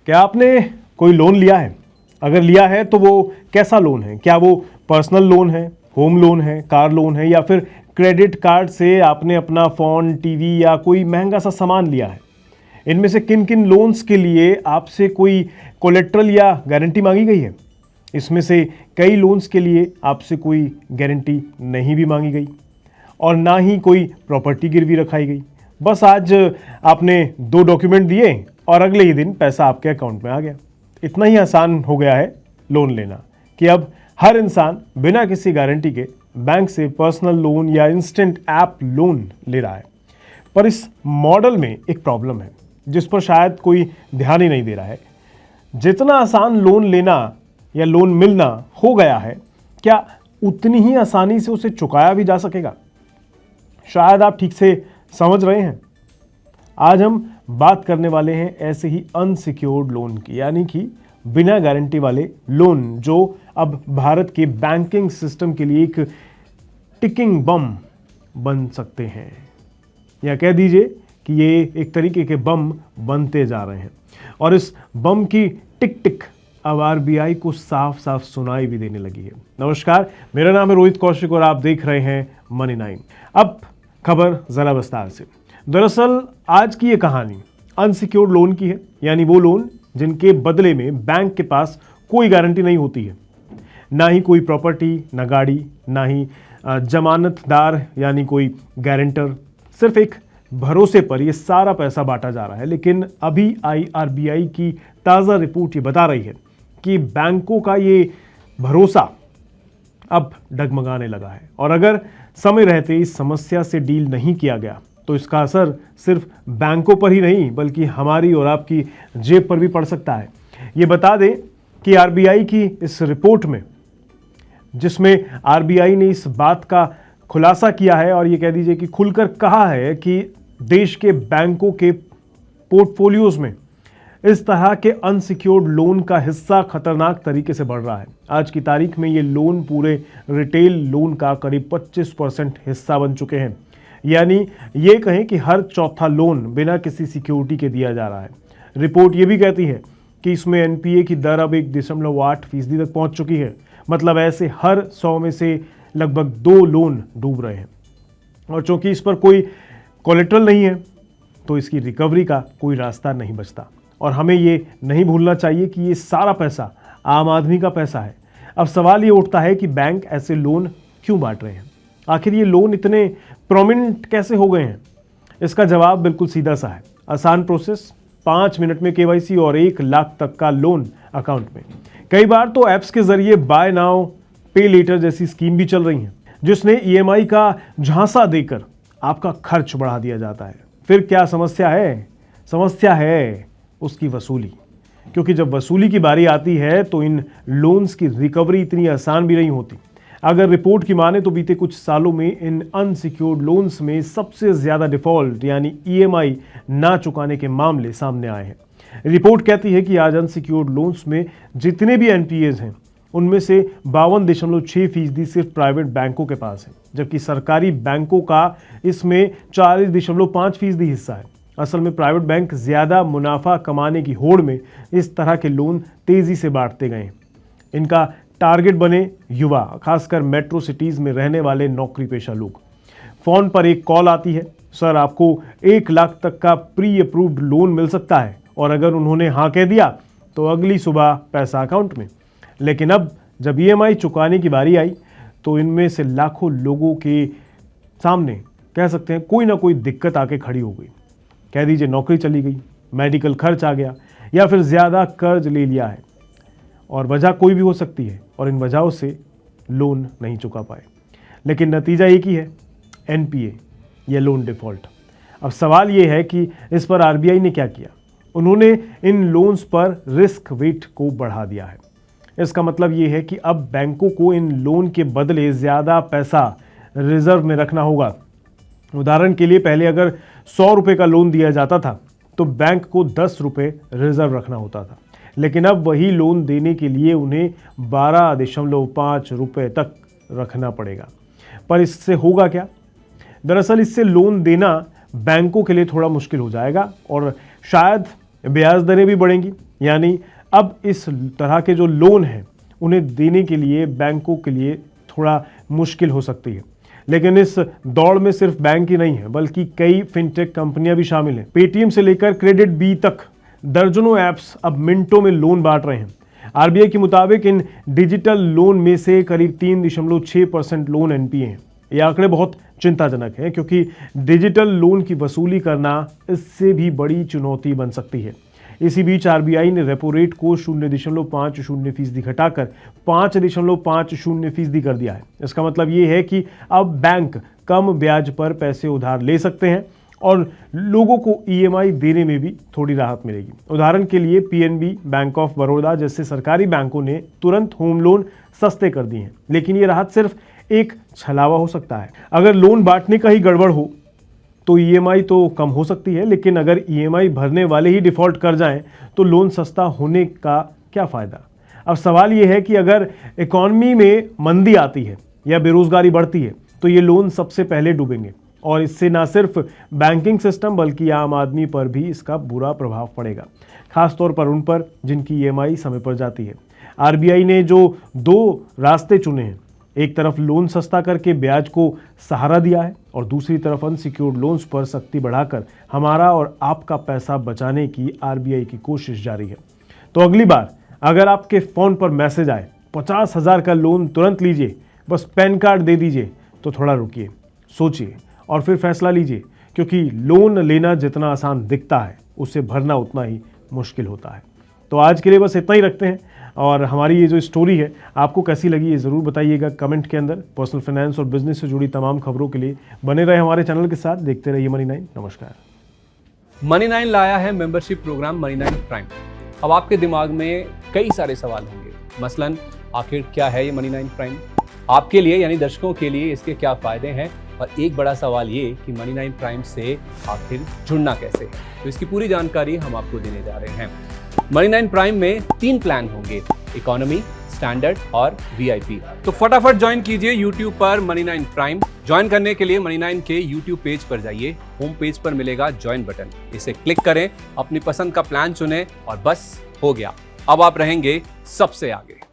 क्या आपने कोई लोन लिया है? अगर लिया है तो वो कैसा लोन है? क्या वो पर्सनल लोन है, होम लोन है, कार लोन है, या फिर क्रेडिट कार्ड से आपने अपना फ़ोन, टीवी या कोई महंगा सा सामान लिया है? इनमें से किन किन लोन्स के लिए आपसे कोई कोलेट्रल या गारंटी मांगी गई है? इसमें से कई लोन्स के लिए आपसे कोई गारंटी नहीं भी मांगी गई और ना ही कोई प्रॉपर्टी गिरवी रखाई गई। बस आज आपने 2 डॉक्यूमेंट दिए और अगले ही दिन पैसा आपके अकाउंट में आ गया। इतना ही आसान हो गया है लोन लेना कि अब हर इंसान बिना किसी गारंटी के बैंक से पर्सनल लोन या इंस्टेंट ऐप लोन ले रहा है। पर इस मॉडल में एक प्रॉब्लम है जिस पर शायद कोई ध्यान ही नहीं दे रहा है। जितना आसान लोन लेना या लोन मिलना हो गया है, क्या उतनी ही आसानी से उसे चुकाया भी जा सकेगा? शायद आप ठीक से समझ रहे हैं। आज हम बात करने वाले हैं ऐसे ही अनसिक्योर्ड लोन की, यानी कि बिना गारंटी वाले लोन जो अब भारत के बैंकिंग सिस्टम के लिए एक टिकिंग बम बन सकते हैं, या कह दीजिए कि ये एक तरीके के बम बनते जा रहे हैं। और इस बम की टिक टिक अब आरबीआई को साफ साफ सुनाई भी देने लगी है। नमस्कार, मेरा नाम है रोहित कौशिक और आप देख रहे हैं मनी 9। अब खबर जरा विस्तार से। दरअसल आज की ये कहानी अनसिक्योर्ड लोन की है, यानी वो लोन जिनके बदले में बैंक के पास कोई गारंटी नहीं होती है, ना ही कोई प्रॉपर्टी, ना गाड़ी, ना ही जमानतदार यानी कोई गारंटर। सिर्फ एक भरोसे पर ये सारा पैसा बांटा जा रहा है। लेकिन अभी आई आरबीआई की ताज़ा रिपोर्ट ये बता रही है कि बैंकों का ये भरोसा अब डगमगाने लगा है और अगर समय रहते इस समस्या से डील नहीं किया गया तो इसका असर सिर्फ बैंकों पर ही नहीं बल्कि हमारी और आपकी जेब पर भी पड़ सकता है। ये बता दें कि आरबीआई की इस रिपोर्ट में, जिसमें आरबीआई ने इस बात का खुलासा किया है और ये कह दीजिए कि खुलकर कहा है कि देश के बैंकों के पोर्टफोलियोज में इस तरह के अनसिक्योर्ड लोन का हिस्सा खतरनाक तरीके से बढ़ रहा है। आज की तारीख में ये लोन पूरे रिटेल लोन का करीब 25% हिस्सा बन चुके हैं, यानी ये कहें कि हर चौथा लोन बिना किसी सिक्योरिटी के दिया जा रहा है। रिपोर्ट ये भी कहती है कि इसमें एनपीए की दर अब 1.8% तक पहुंच चुकी है। मतलब ऐसे हर 100 में से लगभग 2 लोन डूब रहे हैं और चूंकि इस पर कोई कोलेट्रल नहीं है तो इसकी रिकवरी का कोई रास्ता नहीं बचता। और हमें ये नहीं भूलना चाहिए कि ये सारा पैसा आम आदमी का पैसा है। अब सवाल ये उठता है कि बैंक ऐसे लोन क्यों बांट रहे हैं? आखिर ये लोन इतने प्रोमिनेंट कैसे हो गए हैं? इसका जवाब बिल्कुल सीधा सा है। आसान प्रोसेस, 5 मिनट में केवाईसी और 1 लाख तक का लोन अकाउंट में। कई बार तो ऐप्स के जरिए बाय नाउ पे लेटर जैसी स्कीम भी चल रही हैं, जिसने ईएमआई का झांसा देकर आपका खर्च बढ़ा दिया जाता है। फिर क्या समस्या है? समस्या है उसकी वसूली, क्योंकि जब वसूली की बारी आती है तो इन लोन्स की रिकवरी इतनी आसान भी नहीं होती। अगर रिपोर्ट की माने तो बीते कुछ सालों में इन अनसिक्योर्ड लोन्स में सबसे ज्यादा डिफॉल्ट यानी ईएमआई ना चुकाने के मामले सामने आए हैं। रिपोर्ट कहती है कि आज अनसिक्योर्ड लोन्स में जितने भी एनपीएज हैं उनमें से 52.6% सिर्फ प्राइवेट बैंकों के पास है, जबकि सरकारी बैंकों का इसमें 40.5% हिस्सा है। असल में प्राइवेट बैंक ज्यादा मुनाफा कमाने की होड़ में इस तरह के लोन तेजी से बांटते गए हैं। इनका टारगेट बने युवा, खासकर मेट्रो सिटीज में रहने वाले नौकरी पेशा लोग। फोन पर एक कॉल आती है, सर आपको 1 लाख तक का प्री अप्रूव्ड लोन मिल सकता है, और अगर उन्होंने हाँ कह दिया तो अगली सुबह पैसा अकाउंट में। लेकिन अब जब ईएमआई चुकाने की बारी आई तो इनमें से लाखों लोगों के सामने कह सकते हैं कोई ना कोई दिक्कत आके खड़ी हो गई। कह दीजिए नौकरी चली गई, मेडिकल खर्च आ गया, या फिर ज़्यादा कर्ज ले लिया है, और वजह कोई भी हो सकती है और इन वजहों से लोन नहीं चुका पाए। लेकिन नतीजा एक ही है, एनपीए या लोन डिफ़ॉल्ट। अब सवाल ये है कि इस पर आरबीआई ने क्या किया? उन्होंने इन लोन्स पर रिस्क वेट को बढ़ा दिया है। इसका मतलब ये है कि अब बैंकों को इन लोन के बदले ज़्यादा पैसा रिजर्व में रखना होगा। उदाहरण के लिए पहले अगर 100 रुपये का लोन दिया जाता था तो बैंक को 10 रुपये रिजर्व रखना होता था, लेकिन अब वही लोन देने के लिए उन्हें 12.5 रुपये तक रखना पड़ेगा। पर इससे होगा क्या? दरअसल इससे लोन देना बैंकों के लिए थोड़ा मुश्किल हो जाएगा और शायद ब्याज दरें भी बढ़ेंगी। यानी अब इस तरह के जो लोन हैं उन्हें देने के लिए बैंकों के लिए थोड़ा मुश्किल हो सकती है। लेकिन इस दौड़ में सिर्फ बैंक ही नहीं है बल्कि कई फिनटेक कंपनियां भी शामिल हैं। पेटीएम से लेकर क्रेडिट बी तक दर्जनों ऐप्स अब मिनटों में लोन बांट रहे हैं। आरबीआई के मुताबिक इन डिजिटल लोन में से करीब 3.6% लोन एनपीए हैं। ये आंकड़े बहुत चिंताजनक हैं क्योंकि डिजिटल लोन की वसूली करना इससे भी बड़ी चुनौती बन सकती है। इसी बीच आरबीआई ने रेपो रेट को 0.50% घटाकर 5.50% कर दिया है। इसका मतलब ये है कि अब बैंक कम ब्याज पर पैसे उधार ले सकते हैं और लोगों को ईएमआई देने में भी थोड़ी राहत मिलेगी। उदाहरण के लिए पीएनबी, बैंक ऑफ बड़ौदा जैसे सरकारी बैंकों ने तुरंत होम लोन सस्ते कर दिए हैं। लेकिन ये राहत सिर्फ एक छलावा हो सकता है। अगर लोन बांटने का ही गड़बड़ हो तो ईएमआई तो कम हो सकती है, लेकिन अगर ईएमआई भरने वाले ही डिफॉल्ट कर जाएं तो लोन सस्ता होने का क्या फ़ायदा। अब सवाल ये है कि अगर इकॉनमी में मंदी आती है या बेरोजगारी बढ़ती है तो ये लोन सबसे पहले डूबेंगे और इससे ना सिर्फ बैंकिंग सिस्टम बल्कि आम आदमी पर भी इसका बुरा प्रभाव पड़ेगा, खासतौर पर उन पर जिनकी ईएमआई समय पर जाती है। आरबीआई ने जो दो रास्ते चुने हैं, एक तरफ लोन सस्ता करके ब्याज को सहारा दिया है और दूसरी तरफ अनसिक्योर्ड लोन्स पर सख्ती बढ़ाकर हमारा और आपका पैसा बचाने की आरबीआई की कोशिश जारी है। तो अगली बार अगर आपके फ़ोन पर मैसेज आए 50,000 का लोन तुरंत लीजिए, बस पैन कार्ड दे दीजिए, तो थोड़ा रुकिए, सोचिए और फिर फैसला लीजिए, क्योंकि लोन लेना जितना आसान दिखता है उसे भरना उतना ही मुश्किल होता है। तो आज के लिए बस इतना ही रखते हैं और हमारी ये जो स्टोरी है आपको कैसी लगी ये ज़रूर बताइएगा कमेंट के अंदर। पर्सनल फाइनेंस और बिजनेस से जुड़ी तमाम खबरों के लिए बने रहे हमारे चैनल के साथ, देखते रहिए मनी 9। नमस्कार। मनी 9 लाया है मेंबरशिप प्रोग्राम मनी 9 प्राइम। अब आपके दिमाग में कई सारे सवाल होंगे, मसलन आखिर क्या है ये मनी 9 प्राइम, आपके लिए यानी दर्शकों के लिए इसके क्या फ़ायदे हैं, और एक बड़ा सवाल ये कि मनी 9 प्राइम से आखिर जुड़ना कैसे है। तो इसकी पूरी जानकारी हम आपको देने जा रहे हैं। मनी 9 प्राइम में 3 प्लान होंगे, इकोनॉमी, स्टैंडर्ड और वीआईपी। तो फटाफट ज्वाइन कीजिए YouTube पर मनी 9 प्राइम। ज्वाइन करने के लिए मनी 9 के YouTube पेज पर जाइए, होम पेज पर मिलेगा ज्वाइन बटन, इसे क्लिक करें, अपनी पसंद का प्लान चुनें और बस हो गया, अब आप रहेंगे सबसे आगे।